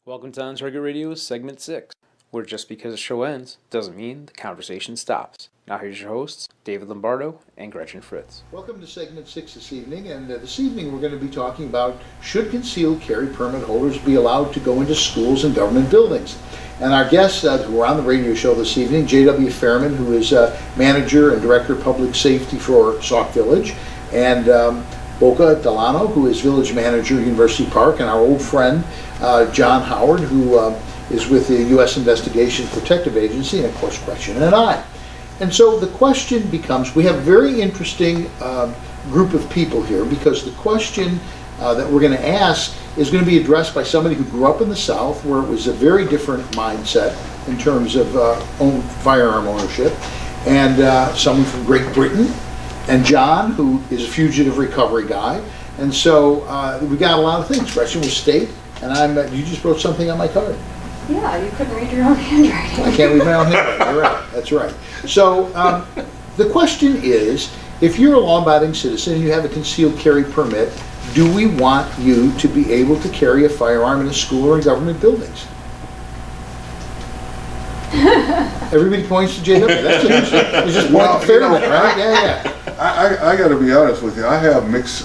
Welcome to On Target Radio, Segment 6, where just because a show ends doesn't mean the conversation stops. Now here's your hosts, David Lombardo and Gretchen Fritz. Welcome to Segment 6 this evening, and this evening we're going to be talking about should concealed carry permit holders be allowed to go into schools and government buildings. And our guests who are on the radio show this evening, J.W. Fairman, who is Manager and Director of Public Safety for Sauk Village, and Boca Delano, who is Village Manager, University Park, and our old friend, John Howard, who is with the U.S. Investigation Protective Agency, and of course Gretchen and I. And so the question becomes, we have a very interesting group of people here, because the question that we're going to ask is going to be addressed by somebody who grew up in the South, where it was a very different mindset in terms of firearm ownership, and someone from Great Britain, and John, who is a fugitive recovery guy. And so we got a lot of things. Gretchen was state, and you just wrote something on my card. Yeah, you couldn't read your own handwriting. I can't read my own handwriting. You're right. That's right. So the question is, if you're a law-abiding citizen and you have a concealed carry permit, do we want you to be able to carry a firearm in a school or in government buildings? Everybody points to JW. That's interesting. It's just point to Fairman, right? Yeah. I got to be honest with you. I have mixed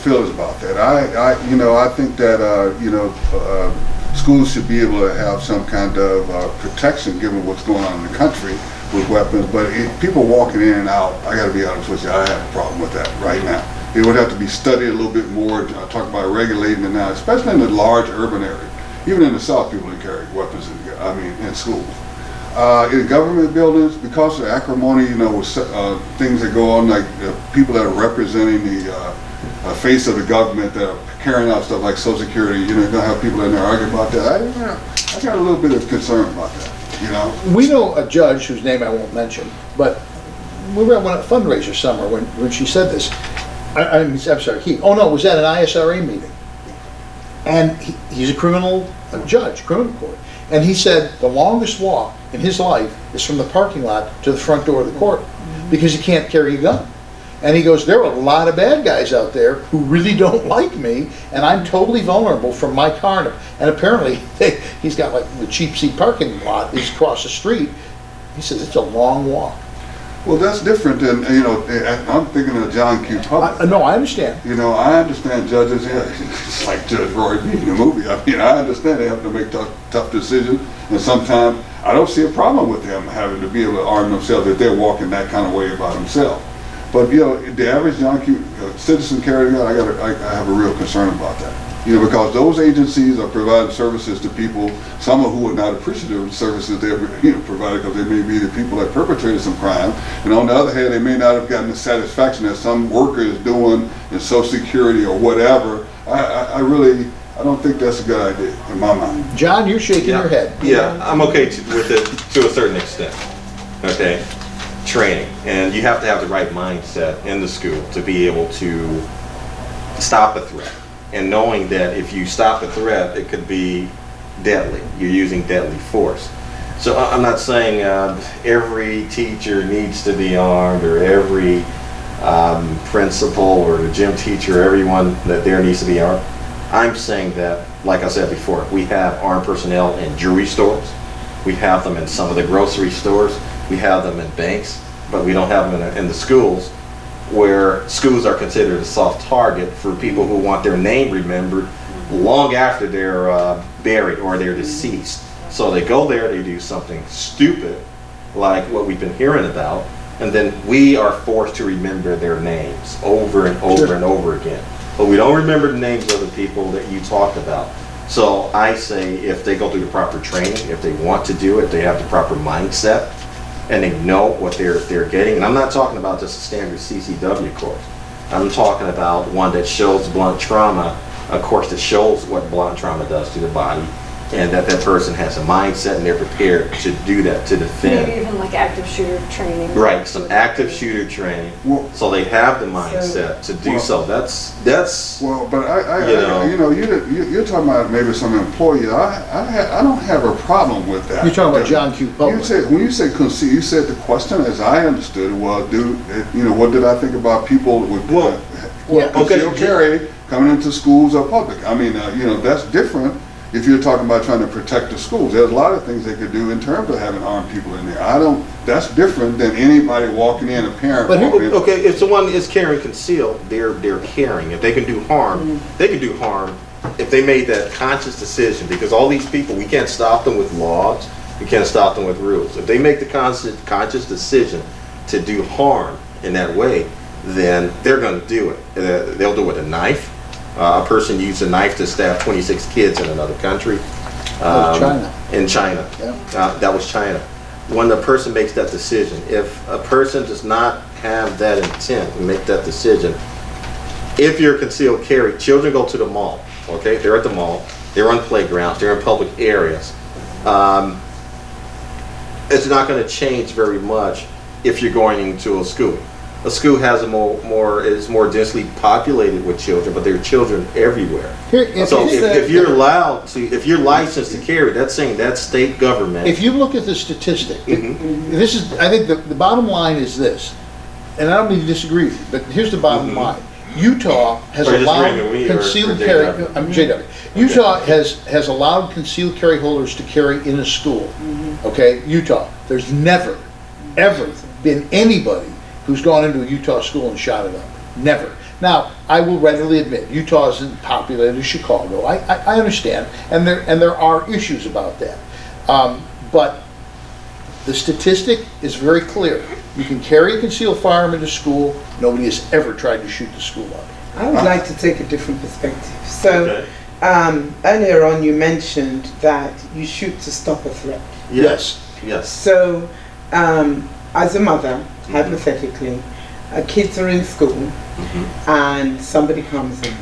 feelings about that. I think that schools should be able to have some kind of protection given what's going on in the country with weapons. But people walking in and out, I got to be honest with you. I have a problem with that right now. It would have to be studied a little bit more. Talk about regulating it now, especially in the large urban area. Even in the South, people that carry weapons in schools. In government buildings, because of acrimony, with things that go on, like people that are representing the face of the government that are carrying out stuff like Social Security, you're going to have people in there arguing about that. I got a little bit of concern about that, We know a judge whose name I won't mention, but we were at one fundraiser summer when she said this. I'm sorry, he. Oh no, it was at an ISRA meeting. And he's a criminal judge, criminal court. And he said the longest walk in his life is from the parking lot to the front door of the court, because he can't carry a gun. And he goes, there are a lot of bad guys out there who really don't like me, and I'm totally vulnerable from my car. And apparently he's got like the cheap seat parking lot is across the street. He says it's a long walk. Well, that's different than, I'm thinking of John Q. Public. No, I understand. I understand judges, it's like Judge Roy Bean in the movie. I understand they have to make tough decisions, and sometimes I don't see a problem with them having to be able to arm themselves if they're walking that kind of way about themselves. But, the average John Q. Citizen carrying a gun, I have a real concern about that. Because those agencies are providing services to people, some of who are not appreciative of services they're provided, because they may be the people that perpetrated some crime. And on the other hand, they may not have gotten the satisfaction that some worker is doing in Social Security or whatever. I don't think that's a good idea in my mind. John, you're shaking your head. Yeah, I'm okay with it to a certain extent. Okay, training, and you have to have the right mindset in the school to be able to stop a threat. And knowing that if you stop a threat, it could be deadly. You're using deadly force. So I'm not saying every teacher needs to be armed, or every principal or the gym teacher, everyone that there needs to be armed. I'm saying that, like I said before, we have armed personnel in jewelry stores. We have them in some of the grocery stores. We have them in banks, but we don't have them in the schools, where schools are considered a soft target for people who want their name remembered long after they're buried or they're deceased. So they go there, they do something stupid like what we've been hearing about, and then we are forced to remember their names over and over and over again. But we don't remember the names of the people that you talked about. So I say, if they go through the proper training, if they want to do it, they have the proper mindset, and they know what they're getting. And I'm not talking about just a standard CCW course. I'm talking about one that shows blunt trauma, a course that shows what blunt trauma does to the body, and that person has a mindset and they're prepared to do that, to defend. Maybe even like active shooter training. Right, some active shooter training, so they have the mindset to do so. That's. Well, but you're talking about maybe some employee. I don't have a problem with that. You're talking about John Q. Public. When you say conceive, you said the question, as I understood it, well, what did I think about people with concealed carry coming into schools or public? That's different. if you're talking about trying to protect the schools, there's a lot of things they could do in terms of having armed people in there. That's different than anybody walking in, a parent But walking in. Okay, if someone is carrying concealed, they're carrying. If they can do harm, they can do harm if they made that conscious decision. Because all these people, we can't stop them with laws, we can't stop them with rules. If they make the conscious decision to do harm in that way, then they're going to do it. They'll do it with a knife. A person used a knife to stab 26 kids in another country. China. In China. Yeah. That was China. When the person makes that decision, if a person does not have that intent and make that decision, if you're concealed carry, children go to the mall, okay? They're at the mall, they're on playgrounds, they're in public areas. It's not going to change very much if you're going into a school. A school has is more densely populated with children, but there are children everywhere. So if you're allowed to, if you're licensed to carry, that's saying that state government. If you look at the statistic, this is, I think the bottom line is this, and I don't mean to disagree with you, but here's the bottom line. Utah has allowed concealed carry. JW. Utah has allowed concealed carry holders to carry in a school. Okay, Utah. There's never, ever been anybody who's gone into a Utah school and shot it up. Never. Now, I will readily admit, Utah isn't populated as Chicago. I understand, and there are issues about that. But the statistic is very clear. You can carry a concealed firearm into school. Nobody has ever tried to shoot the school up. I would like to take a different perspective. So, earlier on you mentioned that you shoot to stop a threat. Yes. Yes. So, as a mother, hypothetically, kids are in school and somebody comes in.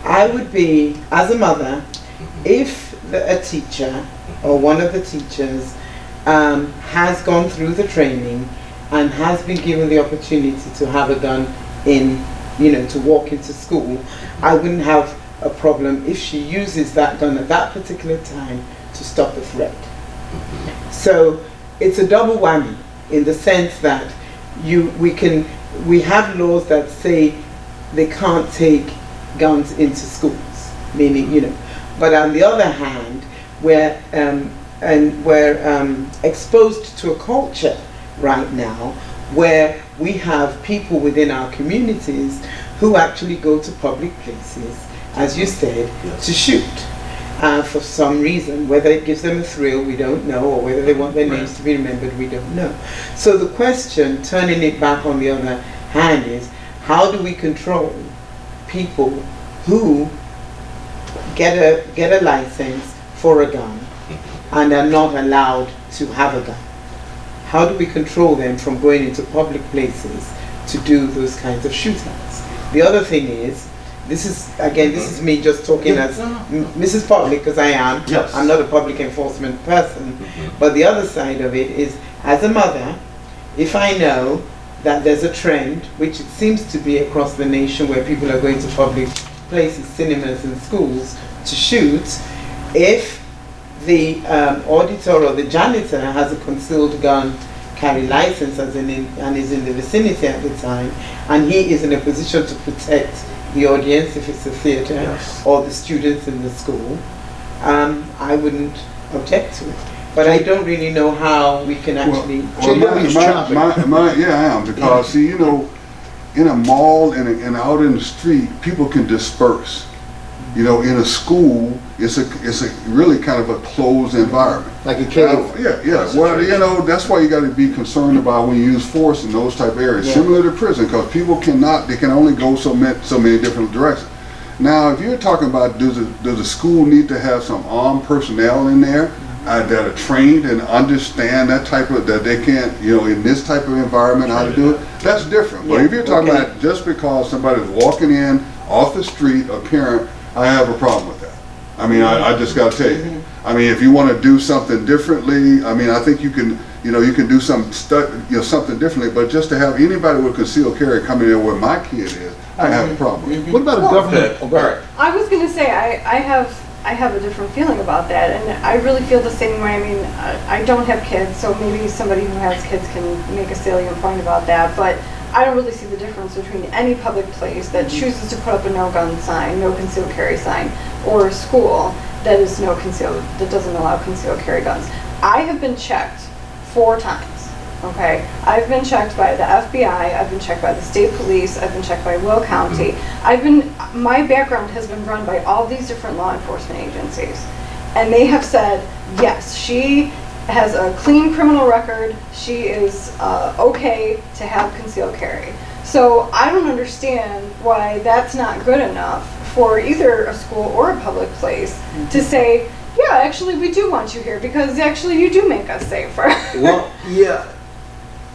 I would be, as a mother, if a teacher or one of the teachers has gone through the training and has been given the opportunity to have a gun in, to walk into school, I wouldn't have a problem if she uses that gun at that particular time to stop a threat. So it's a double whammy in the sense that we have laws that say they can't take guns into schools, meaning, but on the other hand, we're exposed to a culture right now where we have people within our communities who actually go to public places, as you said, to shoot. For some reason, whether it gives them a thrill, we don't know, or whether they want their names to be remembered, we don't know. So the question, turning it back on the other hand, is how do we control people who get a license for a gun and are not allowed to have a gun? How do we control them from going into public places to do those kinds of shootouts? The other thing is, this is me just talking as Mrs. Public, because I am. Yes. I'm not a public enforcement person. But the other side of it is, as a mother, if I know that there's a trend, which it seems to be across the nation, where people are going to public places, cinemas and schools, to shoot, if the auditor or the janitor has a concealed gun carry license and is in the vicinity at the time, and he is in a position to protect the audience, if it's a theater, or the students in the school, I wouldn't object to it. But I don't really know how we can actually... I am, because see, in a mall and out in the street, people can disperse. In a school, it's a really kind of a closed environment. Like a cave. Well, that's why you got to be concerned about when you use force in those type of areas, similar to prison, because people can only go so many different directions. Now, if you're talking about does the school need to have some armed personnel in there that are trained and understand that they can't, in this type of environment, how to do it, that's different. But if you're talking about just because somebody's walking in off the street, a parent, I have a problem with that. I mean, I just got to tell you. I mean, if you want to do something differently, I mean, I think you can do something differently. But just to have anybody with concealed carry coming in where my kid is, I have a problem with it. What about a government? I was going to say, I have a different feeling about that, and I really feel the same way. I mean, I don't have kids, so maybe somebody who has kids can make a salient point about that, but I don't really see the difference between any public place that chooses to put up a no gun sign, no concealed carry sign, or a school that doesn't allow concealed carry guns. I have been checked 4 times. Okay, I've been checked by the FBI, I've been checked by the state police, I've been checked by Will County. My background has been run by all these different law enforcement agencies. And they have said, yes, she has a clean criminal record, she is okay to have concealed carry. So I don't understand why that's not good enough for either a school or a public place to say, yeah, actually we do want you here because actually you do make us safer. Well, yeah.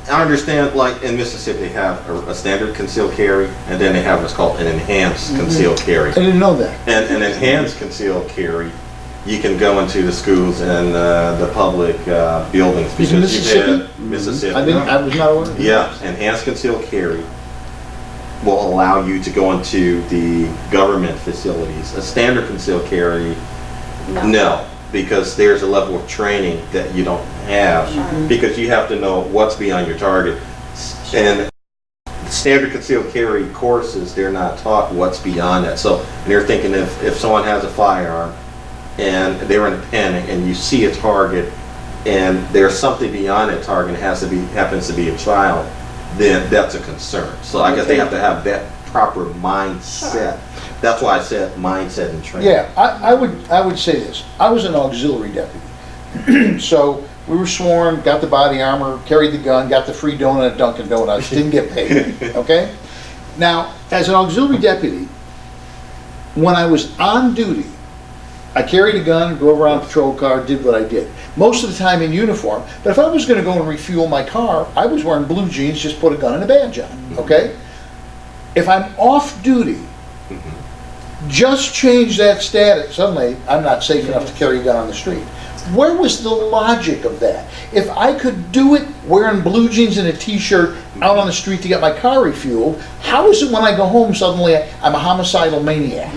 I understand, like in Mississippi, they have a standard concealed carry, and then they have what's called an enhanced concealed carry. I didn't know that. And an enhanced concealed carry, you can go into the schools and the public buildings. Is it Mississippi? Mississippi. I was not aware of that. Yeah, enhanced concealed carry will allow you to go into the government facilities. A standard concealed carry, no, because there's a level of training that you don't have, because you have to know what's beyond your target. And standard concealed carry courses, they're not taught what's beyond that. So they're thinking if someone has a firearm and they're in a panic and you see a target and there's something beyond that target, it happens to be a child, then that's a concern. So I guess they have to have that proper mindset. That's why I said mindset and training. Yeah, I would say this. I was an auxiliary deputy. So we were sworn, got the body armor, carried the gun, got the free donut at Dunkin' Donuts, didn't get paid, okay? Now, as an auxiliary deputy, when I was on duty, I carried a gun, drove around a patrol car, did what I did. Most of the time in uniform, but if I was gonna go and refuel my car, I was wearing blue jeans, just put a gun and a badge on, okay? If I'm off duty, just change that status, suddenly I'm not safe enough to carry a gun on the street. Where was the logic of that? If I could do it wearing blue jeans and a t-shirt out on the street to get my car refueled, how is it when I go home suddenly I'm a homicidal maniac?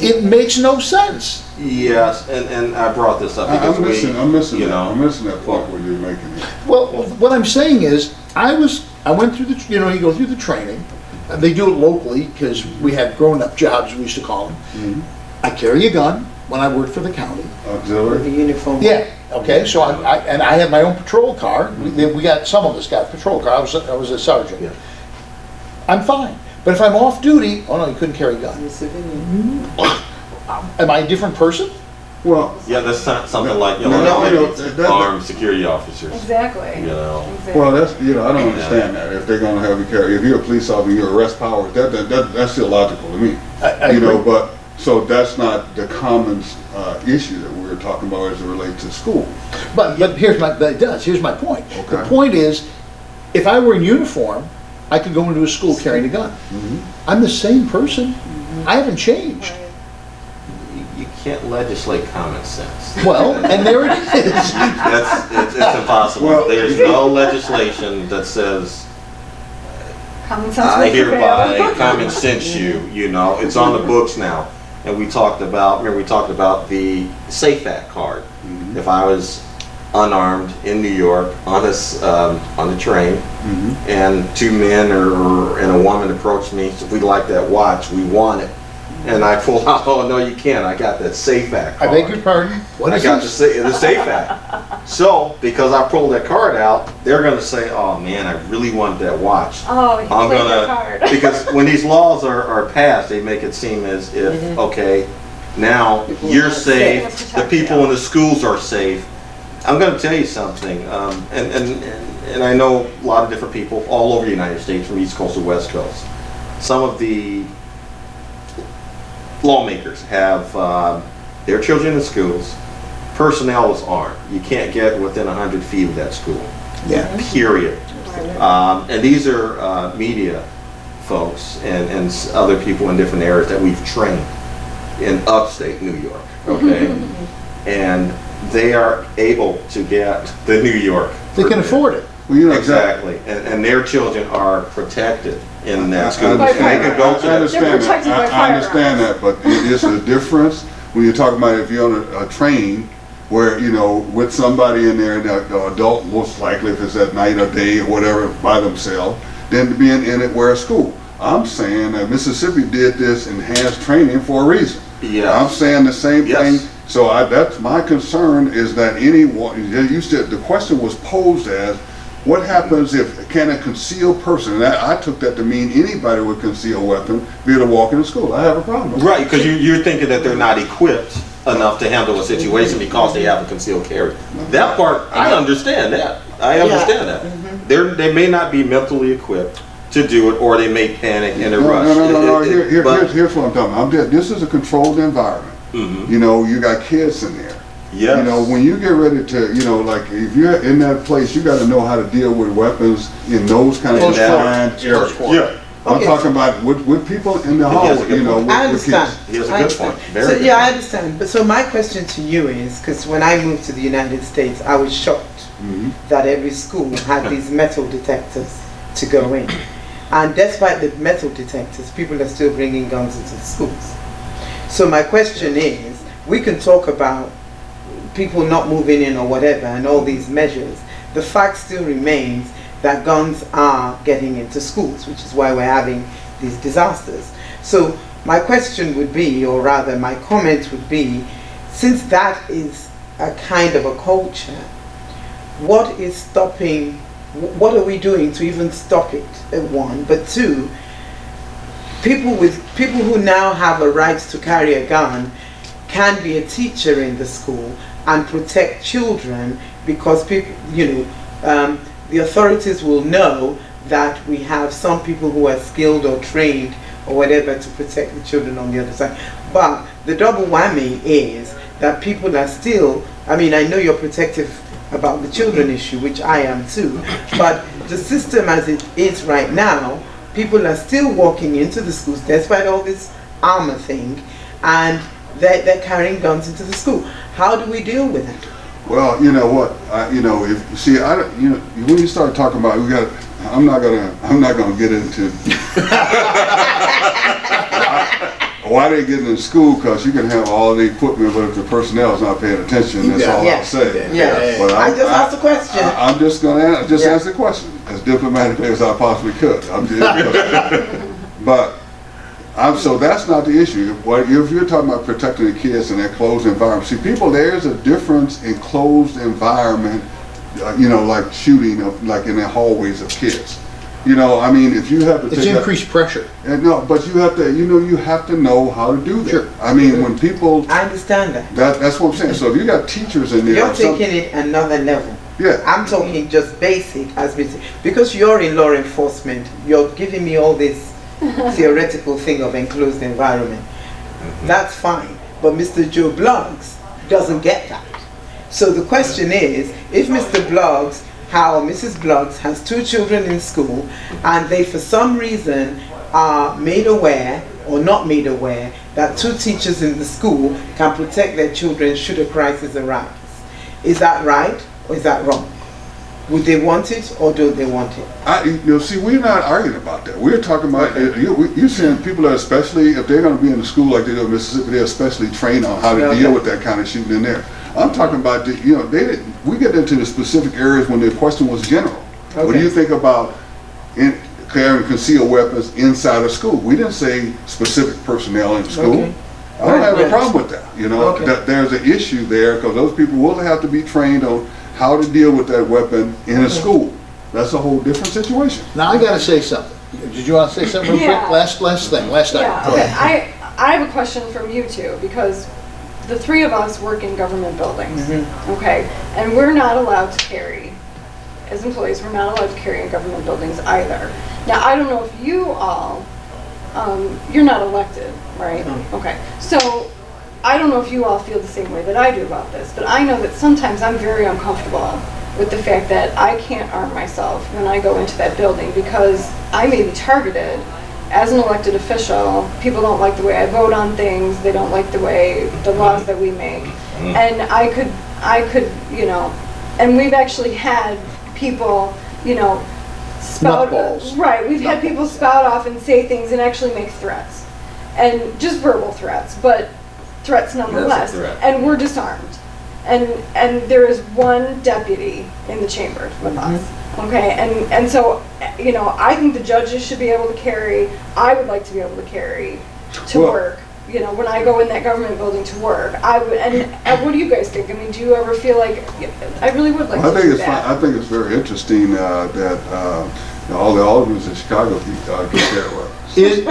It makes no sense. Yes, and I brought this up because I'm missing that part where you're making it. Well, what I'm saying is, I went through the, you go through the training. They do it locally because we had grown-up jobs, we used to call them. I carry a gun when I worked for the county. With the uniform. Yeah, okay, so I had my own patrol car. Some of us got a patrol car. I was a sergeant. Yeah. I'm fine. But if I'm off duty, oh no, you couldn't carry a gun. You're civilian. Am I a different person? Well, yeah, that's not something like armed security officers. Exactly. well, that's I don't understand that. If they're going to have you carry, if you're a police officer, your arrest powers, that's illogical to me. I agree. But so that's not the common issue that we're talking about as it relates to school. But here's my point. Okay. The point is, if I were in uniform, I could go into a school carrying a gun. I'm the same person. I haven't changed. You can't legislate common sense. Well, and there it is. It's impossible. Well, there's no legislation that says Common sense I will hereby prevail. common sense you. It's on the books now. And we talked about the SAFE Act card. If I was unarmed in New York on the train, and 2 men and a woman approached me, so we'd like that watch, we want it. And I pulled out, oh no you can't, I got that SAFE Act card. I beg your pardon? What is I got this? the SAFE Act. So, because I pulled that card out, they're going to say, oh man, I really want that watch. Oh, you played your card. Because when these laws are passed, they make it seem as if, okay, now you're safe, the people in the schools are safe. I'm going to tell you something, and I know a lot of different people all over the United States, from East Coast to West Coast. Some of the lawmakers have their children in schools. Personnel is armed. You can't get within 100 feet of that school. Yeah. Period. And these are media folks and other people in different areas that we've trained in upstate New York. Okay, and they are able to get the New York. They can afford it. Well, Exactly, and their children are protected in that school. By They can go to I that. understand that. They're protected by I understand that, but it is a difference when you're talking about if you're on a train where, with somebody in there, an adult, most likely if it's at night or day or whatever, by themselves, than being in it where it's school. I'm saying that Mississippi did this enhanced training for a reason. Yeah. I'm saying the same Yes. thing. So that's my concern, is that anyone, you said the question was posed as, what happens if, can a concealed person, and I took that to mean anybody with concealed weapon, be able to walk into school? I have a problem with that. Right, because you're thinking that they're not equipped enough to handle a situation because they have a concealed carry. That part, I understand that. I understand that. They may not be mentally equipped to do it, or they may panic in a rush. No. Here's what I'm talking about. This is a controlled environment. You know, you got kids in there. Yes. You know, when you get ready to, you know, like if you're in that place, you got to know how to deal with weapons in those kind of confined areas. Yeah. I'm talking about with people in the hallway, you know, I with understand. kids. He has a good point. Very So good yeah, I point. understand. But so my question to you is, because when I moved to the United States, I was shocked that every school had these metal detectors to go in. And despite the metal detectors, people are still bringing guns into the schools. So my question is, we can talk about people not moving in or whatever and all these measures. The fact still remains that guns are getting into schools, which is why we're having these disasters. So my question would be, or rather my comment would be, since that is a kind of a culture, what is stopping, what are we doing to even stop it, one? But two, people who now have a right to carry a gun can be a teacher in the school and protect children, because people, the authorities will know that we have some people who are skilled or trained or whatever to protect the children on the other side. But the double whammy is that people are still, I mean, I know you're protective about the children issue, which I am too, but the system as it is right now, people are still walking into the schools despite all this armor thing, and they're carrying guns into the school. How do we deal with it? Well, you know what? If you see, when you start talking about, I'm not gonna get into why they get into school, because you can have all the equipment, but if the personnel is not paying attention, that's all I'll say. Yeah. But I just asked a question. I'm just gonna answer the question as diplomatically as I possibly could. So that's not the issue. If you're talking about protecting the kids in that closed environment, see, there's a difference in closed environment, like shooting like in the hallways of kids. I mean, if you have to It's increased pressure. But you have to, you have to know how to do that. Sure. I mean, when people, I understand that. that's what I'm saying. So if you got teachers in there, You're taking it another level. Yeah. I'm talking just basic, because you're in law enforcement, you're giving me all this theoretical thing of enclosed environment. That's fine, but Mr. Joe Bloggs doesn't get that. So the question is, if Mr. Bloggs, Mrs. Bloggs has 2 children in school, and they for some reason are made aware or not made aware that 2 teachers in the school can protect their children should a crisis arise, is that right or is that wrong? Would they want it or don't they want it? See, we're not arguing about that. We're talking about, you're saying people are, especially if they're going to be in the school like they do in Mississippi, they're especially trained on how to deal with that kind of shooting in there. I'm talking about, we get into the specific areas when the question was general. Okay. What do you think about carrying concealed weapons inside of school? We didn't say specific personnel in school. Okay. I don't have a problem with that. That there's an issue there, because those people will have to be trained on how to deal with that weapon in a school. That's a whole different situation. Now I got to say something. Did you want to say something real quick? Last thing, last Yeah, item. Go okay. ahead. I have a question from you two, because the 3 of us work in government buildings, okay? And we're not allowed to carry, as employees, we're not allowed to carry in government buildings either. Now, I don't know if you all, you're not elected, right? Okay, so I don't know if you all feel the same way that I do about this, but I know that sometimes I'm very uncomfortable with the fact that I can't arm myself when I go into that building, because I may be targeted as an elected official. People don't like the way I vote on things, they don't like the laws that we make. And I could, and we've actually had people, spout, Nutballs. right, we've had people spout off and say things and actually make threats. And just verbal threats, but threats nonetheless. That's a threat. And we're disarmed. And there is 1 deputy in the chamber with us. Okay, and so, I think the judges should be able to carry. I would like to be able to carry to work, you know, when I go in that government building to work, I would, and what do you guys think? I mean, do you ever feel like, I really would like I to think do it's that. I think it's very interesting that all the aldermen in Chicago get that way.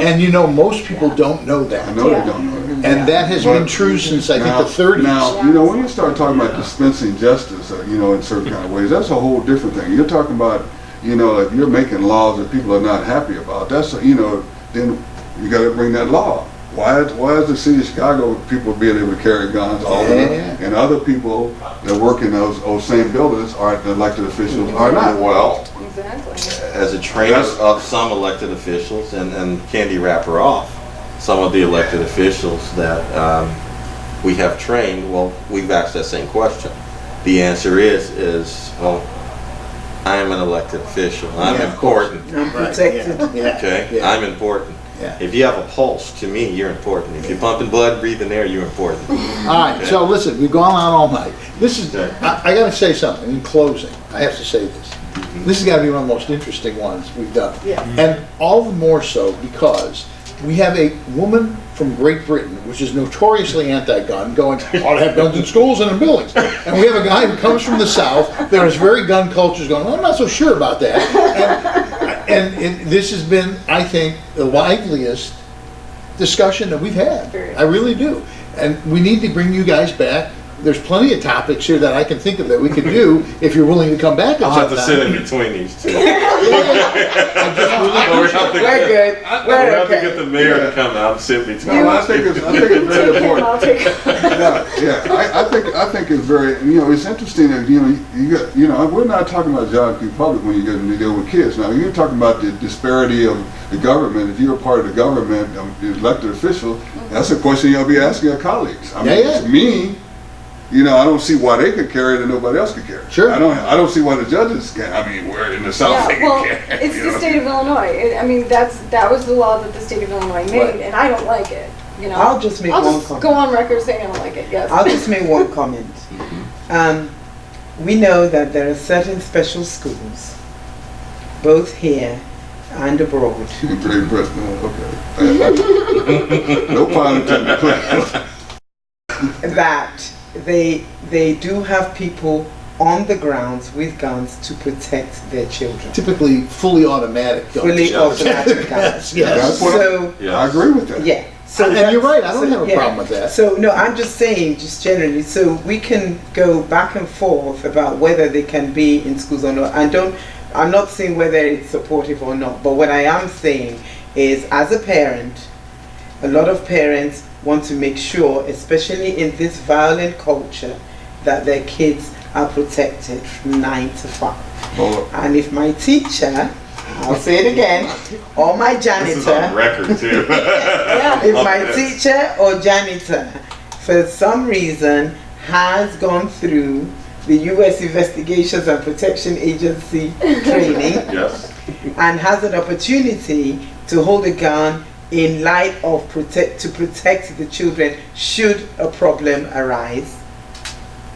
And you know, most people don't know that. I know Yeah. they don't know that. And that has been true since, I think, the 30s. Now, you know, when you start talking about dispensing justice, you know, in certain kind of ways, that's a whole different thing. You're talking about, you know, if you're making laws that people are not happy about, that's, you know, then you got to bring that law. Why is the city of Chicago people being able to carry guns, all and other people that work in those same buildings, aren't elected officials, are not? Well, Exactly. as a trainer of some elected officials, and Candy Wrapper off, some of the elected officials that we have trained, well, we've asked that same question. The answer is well, I'm an elected official. I'm important. I'm protected. Yeah. Okay? Yeah. I'm important. Yeah. If you have a pulse, to me, you're important. If you're pumping blood, breathing air, you're important. All right, so listen, we've gone on all night. This is, Okay. I got to say something in closing. I have to say this. This has got to be one of the most interesting ones we've done. Yeah. And all the more so because we have a woman from Great Britain, which is notoriously anti-gun, going, ought to have guns in schools and in buildings. And we have a guy who comes from the South that is very gun culture, going, well, I'm not so sure about that. And this has been, I think, the liveliest discussion that we've had. I really do. And we need to bring you guys back. There's plenty of topics here that I can think of that we could do if you're willing to come back. I'll have to sit in between these two. We're good. We'll We're have to get okay. the mayor to come out and sit between. Well, I think it's very Take him, important. I'll take him. I think it's very, you know, it's interesting that, you know, you know, we're not talking about John Q. Public when you get to deal with kids. Now, you're talking about the disparity of the government. If you're a part of the government, the elected official, that's a question you'll be asking your colleagues. I mean, to me, you know, I don't see why they could carry it and nobody else could carry it. Sure. I don't see why the judges can't. I mean, we're in the South, they Yeah, well, can carry it. it's you the know? state of Illinois. I mean, that was the law that the state of Illinois made, Right. and I don't like it. You know, I'll just make I'll one just comment. go on record saying I don't like it. Yes. I'll just make one comment. We know that there are certain special schools, both here and abroad, In Great Britain, okay. No pun intended. that they do have people on the grounds with guns to protect their children. Typically fully automatic guns. Fully automatic guns. Yes. That's what So, I agree with that. yeah. So And that's- you're right, I don't have a yeah. problem with that. So no, I'm just saying, just generally, so we can go back and forth about whether they can be in schools or not. I'm not saying whether it's supportive or not, but what I am saying is, as a parent, a lot of parents want to make sure, especially in this violent culture, that their kids are protected from 9 to 5. Well, And if my teacher, I'll say it again, or my This is on janitor, record too. Yeah. if my teacher or janitor for some reason has gone through the U.S. Investigations and Protection Agency training Yes. and has an opportunity to hold a gun in light of to protect the children should a problem arise.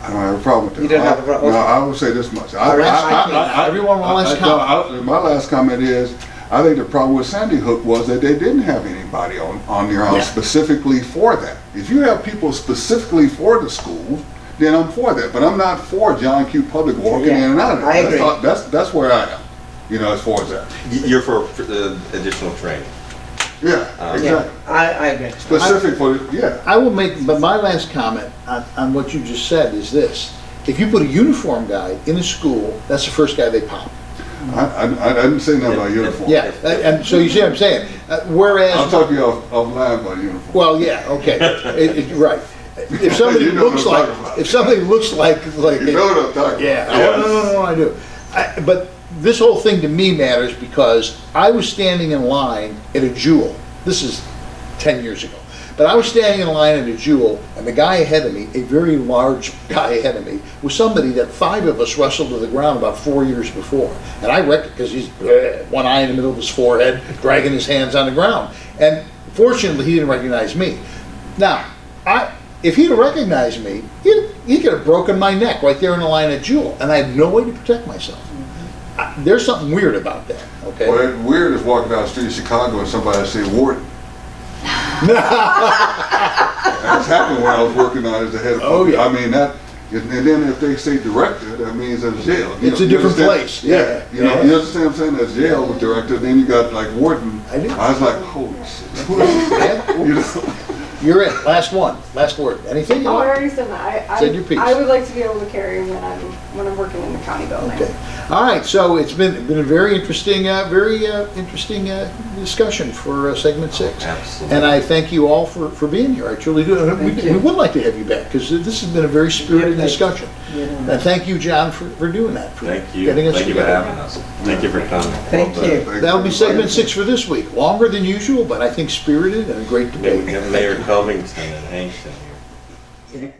I don't have a problem with that. You don't have a problem? No, I would say this much. Everyone, one last comment. My last comment is, I think the problem with Sandy Hook was that they didn't have anybody on their own specifically for that. If you have people specifically for the school, then I'm for that. But I'm not for John Q. Public walking in and out of it. I agree. That's where I am, you know, as far as that. You're for additional training. Yeah, exactly. I agree. Specific for, yeah. I will make, but my last comment on what you just said is this. If you put a uniform guy in a school, that's the first guy they pop. I didn't say nothing about uniform. Yeah, and so you see what I'm saying? Whereas... I'll talk to you offline about uniform. Well, yeah, okay, right. If somebody You know looks what I'm like, talking about. if somebody looks like... You know what I'm talking Yeah, about. no, I do. But this whole thing to me matters because I was standing in line at a Jewel. This is 10 years ago. But I was standing in line at a Jewel, and the guy ahead of me, a very large guy ahead of me, was somebody that 5 of us wrestled to the ground about 4 years before. And I reckon, because he's one eye in the middle of his forehead, dragging his hands on the ground. And fortunately, he didn't recognize me. Now, if he'd have recognized me, he could have broken my neck right there in the line at Jewel, and I had no way to protect myself. There's something weird about that, okay? Well, weird is walking down the street of Chicago and somebody say warden. That's happened when I was working on as the head of Oh, public. yeah. I mean, and then if they say director, that means it's jail. It's a different place. Yeah. You know, Yeah. you understand what I'm saying? That's jail with director. Then you got like warden. I do. I was like, holy shit. Yeah. You know? You're it. Last one. Last word. Anything you Oh, I want? already said that. Said your piece. I would like to be able to carry when I'm working in the county building. Okay. All right. So it's been a very interesting, discussion for segment 6. Absolutely. And I thank you all for being here. I truly do. We would like to have you back because this has been a very spirited discussion. And thank you, John, for doing that. For Thank you. Getting us Thank you for together. having us. Thank you for coming. Thank you. That'll be segment 6 for this week. Longer than usual, but I think spirited and a great Maybe we debate. have Mayor Covington and Hankston here.